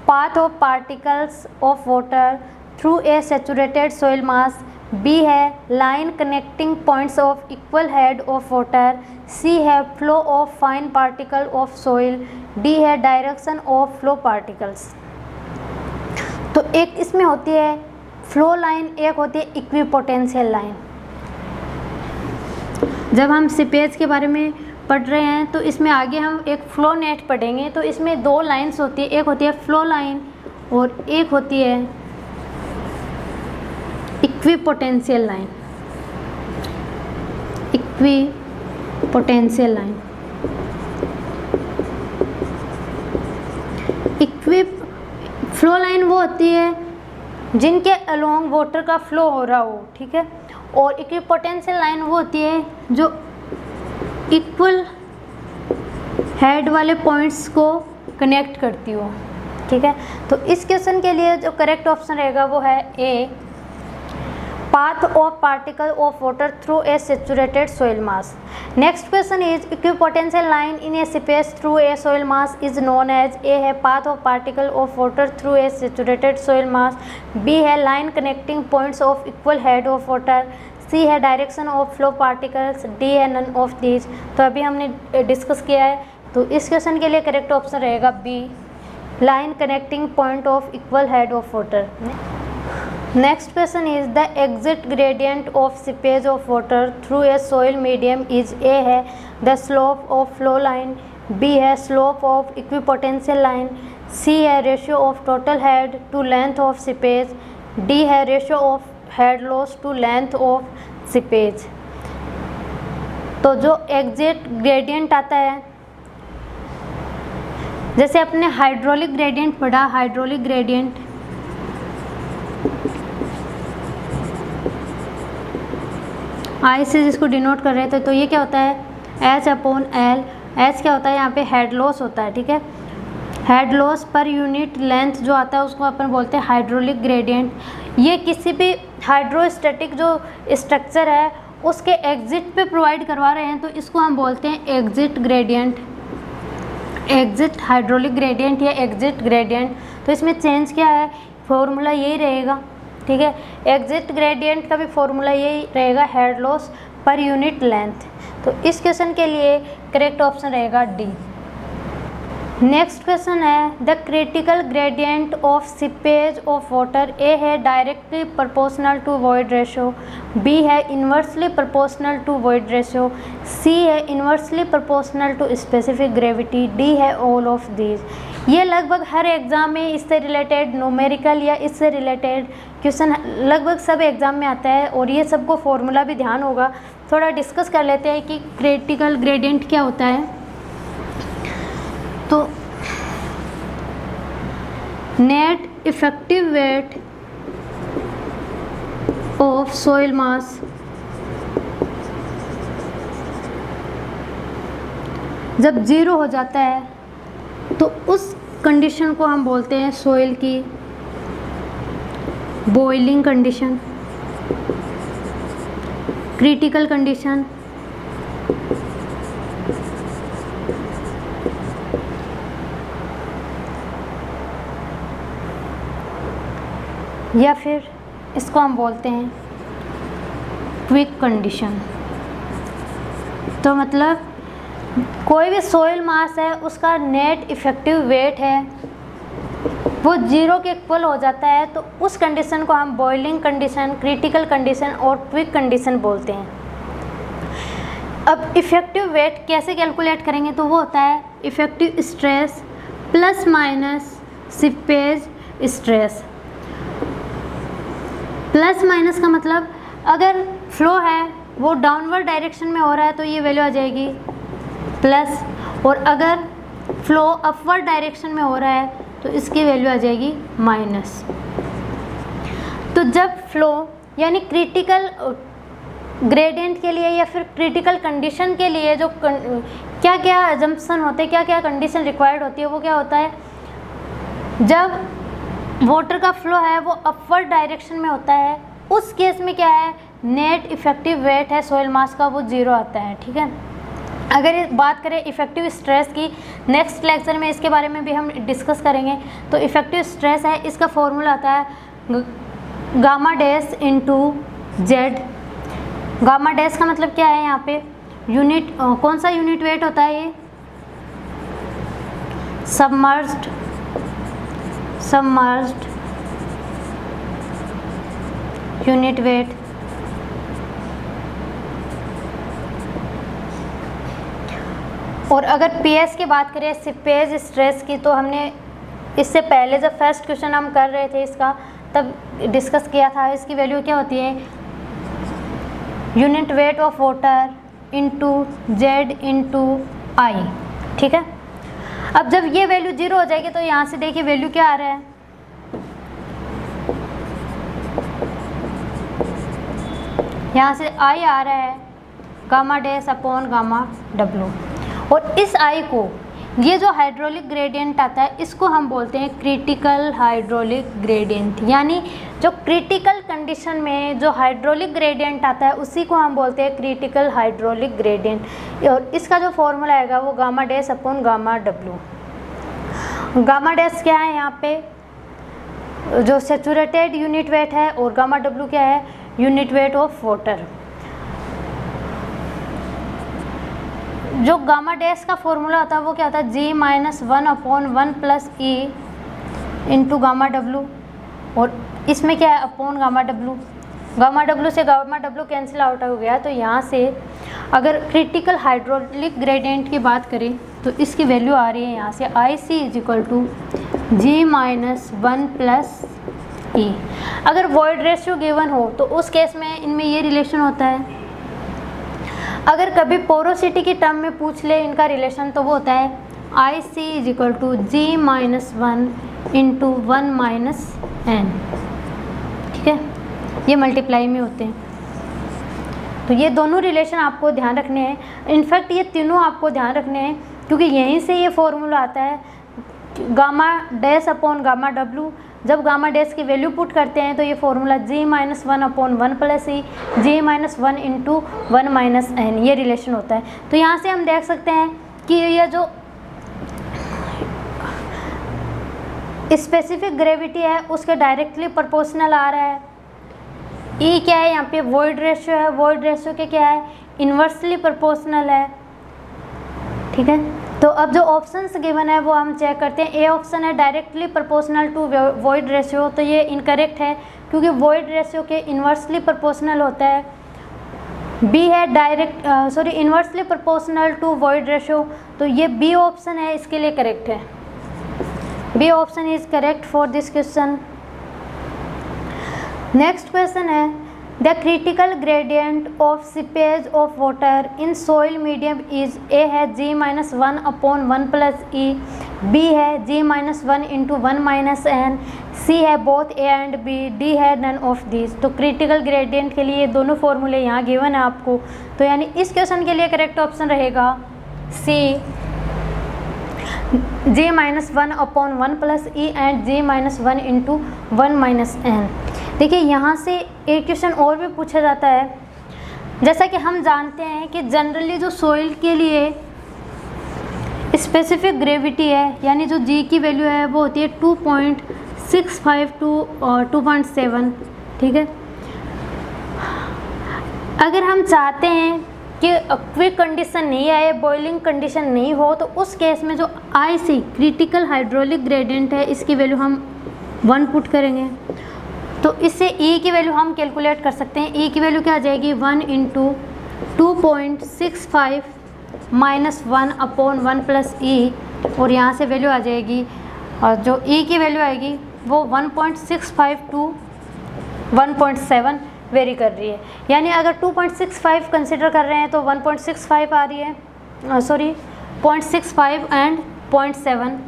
path of particles of water through a saturated soil mass, B है line connecting points of equal head of water, C है flow of fine particle of soil, D है direction of flow particles. तो एक इसमें होती है flow line, एक होती है इक्विपोटेंशियल लाइन। जब हम सीपेज के बारे में पढ़ रहे हैं तो इसमें आगे हम एक फ्लो नेट पढ़ेंगे। तो इसमें दो लाइंस होती है, एक होती है फ्लो लाइन और एक होती है equipotential line. Equipotential line, flow line वो होती है जिनके अलोंग वाटर का फ्लो हो रहा हो, ठीक है। और इक्विपोटेंशियल लाइन वो होती है जो इक्वल हेड वाले पॉइंट्स को कनेक्ट करती हो, ठीक है। तो इस क्वेश्चन के लिए जो करेक्ट ऑप्शन रहेगा वो है ए, path of particle of water through a saturated soil mass. Next question is equipotential line in a seepage through a soil mass is known as। A है path of particle of water through a saturated soil mass, B है line connecting points of equal head of water, C है direction of flow particles, D है none of these. तो अभी हमने discuss किया है, तो इस क्वेश्चन के लिए करेक्ट ऑप्शन रहेगा B, line connecting point of equal head of water. Next question is the exit gradient of seepage of water through a soil medium is. A है the slope of flow line, B है slope of equipotential line, C है ratio of total head to length of seepage, D है ratio of head loss to length of seepage. तो जो exit gradient आता है, जैसे अपने हाइड्रोलिक ग्रेडियंट पढ़ा, हाइड्रोलिक ग्रेडियंट आई से जिसको डिनोट कर रहे थे, तो ये क्या होता है एच अपॉन एल। एच क्या होता है यहाँ पे हेड लॉस होता है, ठीक है। Head loss per unit length जो आता है उसको अपन बोलते हैं हाइड्रोलिक ग्रेडियंट। ये किसी भी हाइड्रोस्टैटिक जो स्ट्रक्चर है उसके एग्जिट पे प्रोवाइड करवा रहे हैं तो इसको हम बोलते हैं exit gradient, exit hydraulic gradient या एग्जिट ग्रेडियंट। तो इसमें चेंज क्या है, फॉर्मूला यही रहेगा, ठीक है। एग्जिट ग्रेडियंट का भी फॉर्मूला यही रहेगा, head loss per unit length. तो इस क्वेश्चन के लिए करेक्ट ऑप्शन रहेगा डी। नेक्स्ट क्वेश्चन है the critical gradient of seepage of water. A है directly proportional to void ratio, B है inversely proportional to void ratio, C है inversely proportional to specific gravity, D है all of these. ये लगभग हर exam में इससे related numerical या इससे रिलेटेड क्वेश्चन लगभग सब एग्ज़ाम में आता है और ये सबको फॉर्मूला भी ध्यान होगा। थोड़ा डिस्कस कर लेते हैं कि क्रिटिकल ग्रेडियंट क्या होता है। तो net effective weight of soil mass जब ज़ीरो हो जाता है तो उस कंडीशन को हम बोलते हैं सोइल की बॉइलिंग कंडीशन, क्रिटिकल कंडीशन, या फिर इसको हम बोलते हैं क्विक कंडीशन। तो मतलब कोई भी सोइल मास है उसका नेट इफेक्टिव वेट है वो ज़ीरो के इक्वल हो जाता है तो उस कंडीशन को हम बॉइलिंग कंडीशन, क्रिटिकल कंडीशन और क्विक कंडीशन बोलते हैं। अब इफ़ेक्टिव वेट कैसे कैलकुलेट करेंगे तो वो होता है effective stress plus minus seepage stress. Plus minus का मतलब अगर फ्लो है वो डाउनवर्ड डायरेक्शन में हो रहा है तो ये वैल्यू आ जाएगी प्लस, और अगर फ्लो अपवर्ड डायरेक्शन में हो रहा है तो इसकी वैल्यू आ जाएगी माइनस। तो जब फ्लो यानी क्रिटिकल ग्रेडियंट के लिए या फिर क्रिटिकल कंडीशन के लिए जो क्या क्या अजम्पशन होते हैं, क्या क्या कंडीशन रिक्वायर्ड होती है, वो क्या होता है जब वाटर का फ्लो है वो अपवर्ड डायरेक्शन में होता है, उस केस में क्या है नेट इफेक्टिव वेट है सोइल मास का वो ज़ीरो आता है, ठीक है। अगर बात करें इफ़ेक्टिव स्ट्रेस की, नेक्स्ट लेक्चर में इसके बारे में भी हम डिस्कस करेंगे। तो इफ़ेक्टिव स्ट्रेस है, इसका फॉर्मूला आता है gamma dash into Z. Gamma dash का मतलब क्या है यहाँ पे यूनिट, कौन सा यूनिट वेट होता है ये सबमर्ज्ड यूनिट वेट। और अगर पीएस की बात करें सीपेज स्ट्रेस की, तो हमने इससे पहले जब फर्स्ट क्वेश्चन हम कर रहे थे इसका तब डिस्कस किया था। इसकी वैल्यू क्या होती है unit weight of water into Z into I, ठीक है। अब जब ये वैल्यू ज़ीरो हो जाएगी तो यहाँ से देखिए वैल्यू क्या आ रहा है यहाँ से आई आ रहा है gamma dash upon gamma W. और इस आई को, ये जो हाइड्रोलिक ग्रेडियंट आता है इसको हम बोलते हैं क्रिटिकल हाइड्रोलिक ग्रेडियंट। यानी जो क्रिटिकल कंडीशन में जो हाइड्रोलिक ग्रेडियंट आता है उसी को हम बोलते हैं क्रिटिकल हाइड्रोलिक ग्रेडियंट। और इसका जो फॉर्मूला आएगा वो gamma dash upon gamma W. Gamma dash क्या है यहाँ पे जो सैचुरेटेड यूनिट वेट है, और गामा डब्लू क्या है यूनिट वेट ऑफ वाटर। जो गामा डैश का फॉर्मूला होता है वो क्या होता है G minus 1/1 plus E into gamma W, और इसमें क्या है upon gamma W. Gamma W से गामा डब्लू कैंसिल आउट हो गया। तो यहाँ से अगर क्रिटिकल हाइड्रोलिक ग्रेडियंट की बात करें तो इसकी वैल्यू आ रही है यहाँ से I C is equal to G minus 1 plus E. अगर वॉइड रेशियो गिवन हो तो उस केस में इनमें ये रिलेशन होता है। अगर कभी पोरोसिटी की टर्म में पूछ ले इनका रिलेशन तो वो होता है I C is equal to G minus 1 into 1 minus N, ठीक है। ये मल्टीप्लाई में होते हैं। तो ये दोनों रिलेशन आपको ध्यान रखने हैं। इनफैक्ट ये तीनों आपको ध्यान रखने हैं क्योंकि यहीं से ये फॉर्मूला आता है gamma dash upon gamma W, जब गामा डैश की वैल्यू पुट करते हैं तो ये फॉर्मूला G-1/1 प्लस ई G-1 इंटू 1 माइनस एन, ये रिलेशन होता है। तो यहाँ से हम देख सकते हैं कि ये जो स्पेसिफिक ग्रेविटी है उसके डायरेक्टली प्रोपोर्शनल आ रहा है। ई क्या है यहाँ पे, वॉइड रेशियो है, वॉइड रेशियो के क्या है, इन्वर्सली प्रोपोर्शनल है। ठीक है, तो अब जो ऑप्शंस गिवन है वो हम चेक करते हैं। ए ऑप्शन है directly proportional to void ratio, तो ये इनकरेक्ट है क्योंकि वॉइड रेशियो के इन्वर्सली प्रोपोर्शनल होता है। बी है inversely proportional to void ratio, तो ये बी ऑप्शन है इसके लिए करेक्ट है। B option is correct for this question. Next question है the critical gradient of seepage of water in soil medium is, A है G-1/1 प्लस ई, B है G-1 into 1 minus N, C है both A and B, D है none of this. तो critical gradient के लिए दोनों फॉर्मूले यहाँ गिवन है आपको, तो यानी इस क्वेश्चन के लिए करेक्ट ऑप्शन रहेगा C G-1/1 plus E and G-1 into 1 minus N. देखिए यहाँ से एक क्वेश्चन और भी पूछा जाता है, जैसा कि हम जानते हैं कि जनरली जो सॉइल के लिए स्पेसिफिक ग्रेविटी है यानी जो जी की वैल्यू है वो होती है 2.65 टू 2.7। ठीक है, अगर हम चाहते हैं कि क्विक कंडीशन नहीं आए, बॉइलिंग कंडीशन नहीं हो, तो उस केस में जो IC क्रिटिकल हाइड्रोलिक ग्रेडियंट है इसकी वैल्यू हम 1 पुट करेंगे। तो इससे E की वैल्यू हम कैलकुलेट कर सकते हैं। E की वैल्यू क्या आ जाएगी 1 इंटू 2.65 माइनस 1/1 प्लस ई, और यहाँ से वैल्यू आ जाएगी, और जो E की वैल्यू आएगी वो 1.65 टू 1.7 वेरी कर रही है। यानी अगर 2.65 कंसिडर कर रहे हैं तो 1.65 आ रही है, 0.65 एंड 0.7,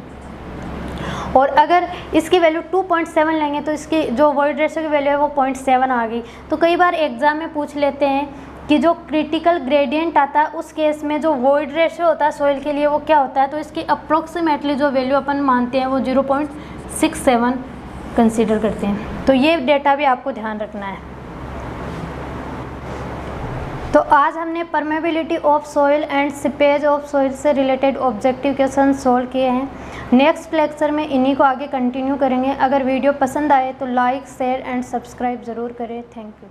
और अगर इसकी वैल्यू 2.7 लेंगे तो इसकी जो वॉइड रेशियो की वैल्यू है वो 0.7 आ गई। तो कई बार एग्जाम में पूछ लेते हैं कि जो क्रिटिकल ग्रेडियंट आता है उस केस में जो वॉइड रेशियो होता है सॉइल के लिए वो क्या होता है, तो इसकी अप्रोक्सीमेटली जो वैल्यू अपन मानते हैं वो 0.67 कंसीडर करते हैं। तो ये डेटा भी आपको ध्यान रखना है। तो आज हमने permeability of soil and seepage of soil से रिलेटेड ऑब्जेक्टिव क्वेश्चन सॉल्व किए हैं। नेक्स्ट लेक्चर में इन्हीं को आगे कंटिन्यू करेंगे। अगर वीडियो पसंद आए तो लाइक, शेयर एंड सब्सक्राइब ज़रूर करें। Thank you.